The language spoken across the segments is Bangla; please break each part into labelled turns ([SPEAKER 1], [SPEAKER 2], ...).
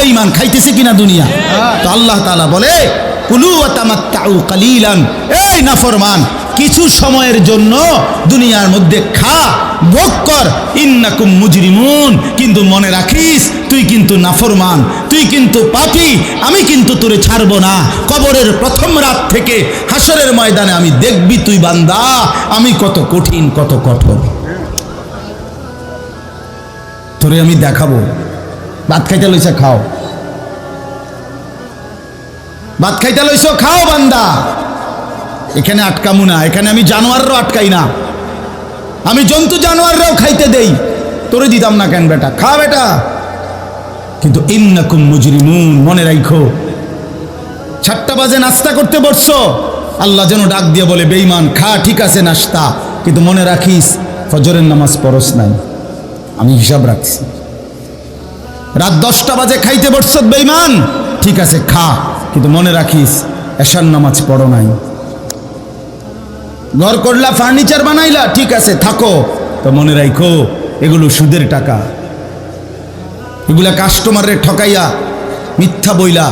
[SPEAKER 1] বেঈমান খাইতেছে কিনা দুনিয়া? তো আল্লাহ তাআলা বলে কুলু ওয়া তামাত্তাউ কালিলান, এই নাফরমান কিছু সময়ের জন্য দুনিয়ার মধ্যে খা, ভোগ কর, ইন্নাকুম মুজরিমুন, কিন্তু মনে রাখিস তুই কিন্তু নাফরমান, তুই কিন্তু পাপী, আমি কিন্তু তোরে ছাড়বো না। কবরের প্রথম রাত থেকে হাসরের ময়দানে আমি দেখবি তুই বান্দা আমি কত কঠিন কত কঠোর, তোরে আমি দেখাবো। ভাত খাইতে লইছে খাও, ভাত খাইতে লইছো খাও বান্দা, এখানে আটকামু না, এখানে আমি জানোয়াররাও আটকাই না, আমি জন্তু জানোয়াররাও খাইতে দেই, তোরে দিতাম না কেন বেটা, খা বেটা। কিন্তু ইন্নাকুম মুজরিমুন, মনে রাখো 7টা বাজে নাস্তা করতে বসছো, আল্লাহ যেন ডাক দিয়ে বলে বেঈমান খা, ঠিক আছে নাস্তা, কিন্তু মনে রাখিস ফজরের নামাজ পড়স নাই, আমি হিসাব রাখছি। রাত 10টা বাজে খাইতে বসছ বেঈমান, ঠিক আছে খা, কিন্তু মনে রাখিস এশার নামাজ পড়ো নাই। ঘর করলা, ফার্নিচার বানাইলা, ঠিক আছে থাকো, তো মনে রাখো এগুলো সুদের টাকা, এগুলা কাস্টমারের ঠকাইয়া মিথ্যা বইলা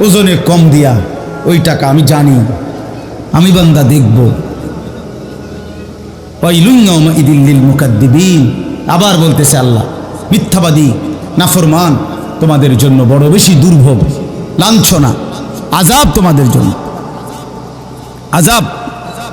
[SPEAKER 1] ওজনে কম দিয়া ওই টাকা আমি জানি, আমি বান্দা দেখব। ওয়াইলুন ইয়াউমাইযিল লিল মুকাদ্দিবিন, আবার বলতেছে আল্লাহ মিথ্যাবাদী নাফরমান তোমাদের জন্য বড় বেশি দুর্ভোগ, লাঞ্ছনা, আযাব তোমাদের জন্য, আযাব।